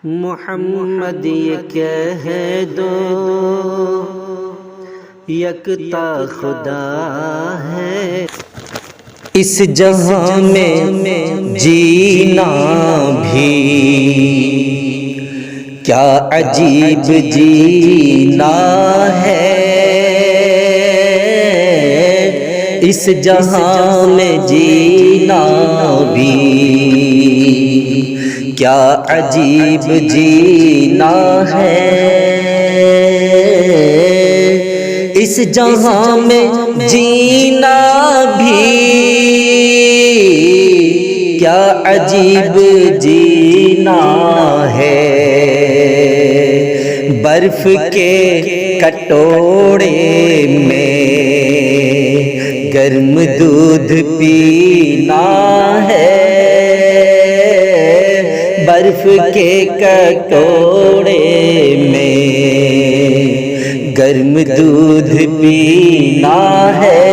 محمد یہ کہہ دو یکتا خدا ہے، اس جہاں میں جینا بھی کیا عجیب جینا ہے، اس جہاں میں جینا بھی کیا عجیب جینا ہے، اس جہاں میں جینا بھی کیا عجیب جینا ہے، برف کے کٹوڑے میں گرم دودھ پینا ہے، برف کے کٹوڑے میں گرم دودھ پینا ہے،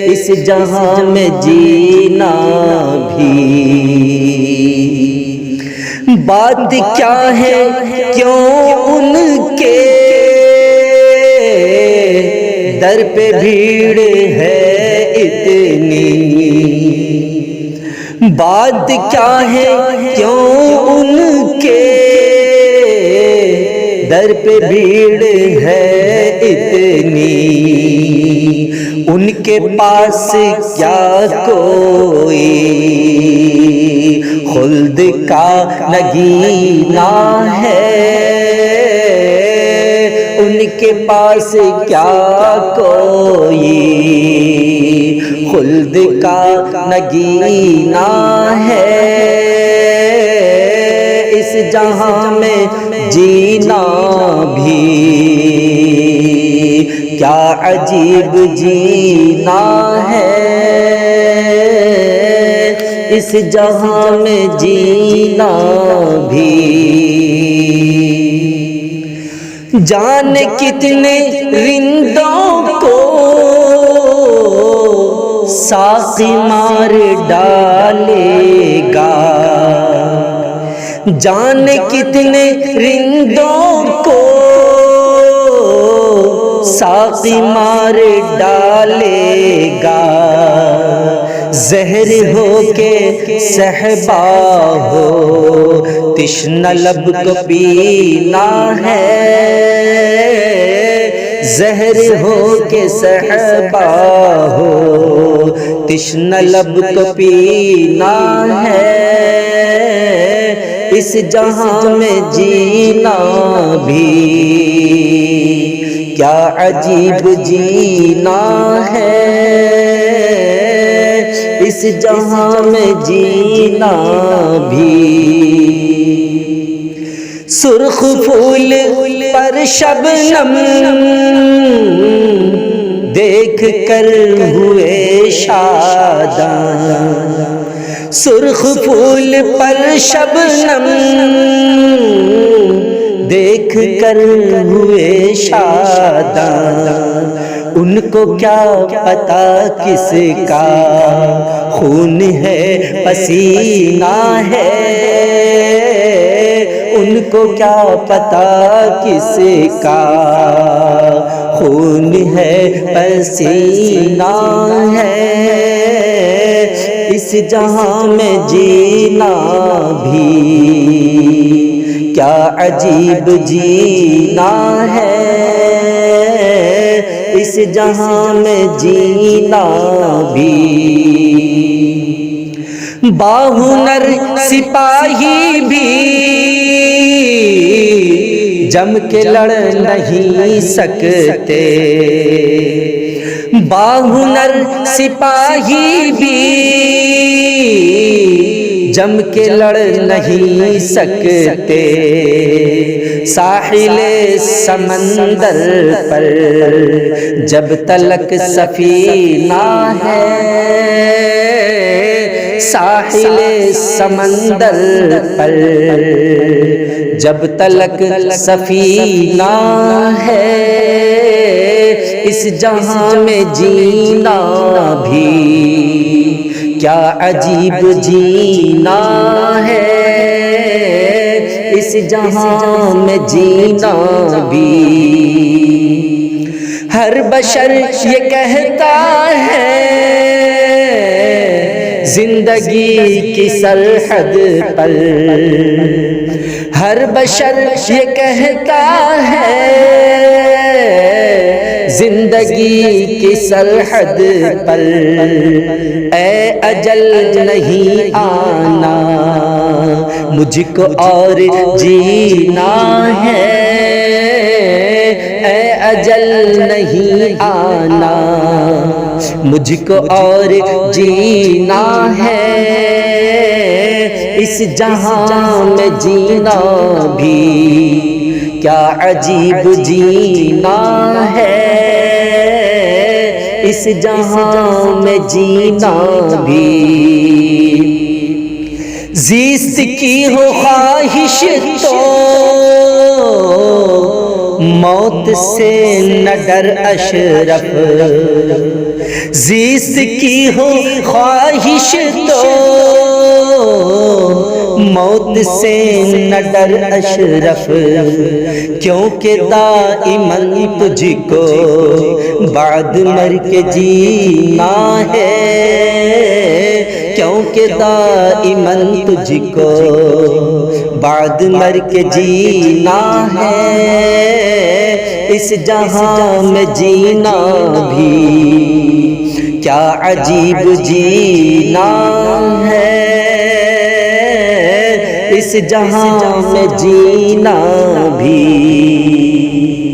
اس جہاں میں جینا بھی بات کیا ہے کیوں ان کے در پہ بھیڑ ہے اتنی، بات کیا ہے کیوں ان کے در پہ بھیڑ ہے اتنی، ان کے پاس کیا کوئی خلد کا نگینا ہے، ان کے پاس کیا کوئی خلد کا نگینا ہے، اس جہاں میں جینا بھی کیا عجیب جینا ہے، اس جہاں میں جینا بھی جانے کتنے رندوں کو ساقی مار ڈالے گا، جانے کتنے رندوں کو ساقی مار ڈالے گا، زہر ہو کے صحبا ہو تشنہ لب کو پینا ہے، زہر ہو کے صحبا ہو تشنہ لب کو پینا ہے، اس جہاں میں جینا بھی کیا عجیب جینا ہے، اس جہاں میں جینا بھی سرخ پھول پر شبنم دیکھ کر ہوئے شاداں، سرخ پھول پر شبنم دیکھ کر ہوئے شاداں، ان کو کیا پتا کس کا خون ہے پسینہ ہے، ان کو کیا پتا کس کا خون ہے پسینہ ہے، اس جہاں میں جینا بھی کیا عجیب جینا ہے، اس جہاں میں جینا بھی باہنر سپاہی بھی جم کے لڑ نہیں سکتے، باہنر سپاہی بھی جم کے لڑ نہیں سکتے، ساحل سمندر پر جب تلک سفینہ ہے، ساحل سمندر پر جب تلک سفینہ ہے، اس جہاں میں جینا بھی کیا عجیب جینا ہے، اس جہاں میں جینا بھی۔ ہر بشر یہ کہتا ہے زندگی کی سرحد پر، ہر بشر یہ کہتا ہے زندگی کی سرحد پر، اے اجل نہیں آنا مجھ کو اور جینا ہے، اے اجل نہیں آنا مجھ کو اور جینا ہے، اس جہاں میں جینا بھی کیا عجیب جینا ہے، اس جہاں میں جینا بھی۔ زیست کی ہو خواہش تو موت سے نہ ڈر اشرف، زیست کی ہو خواہش تو موت سے نہ ڈر اشرف، کیونکہ دائماً تجھ کو بعد مر کے جینا ہے، کیونکہ دائماً تجھ کو بعد مر کے جینا ہے، اس جہاں میں جینا بھی کیا عجیب جینا ہے، اس جہاں میں جینا بھی۔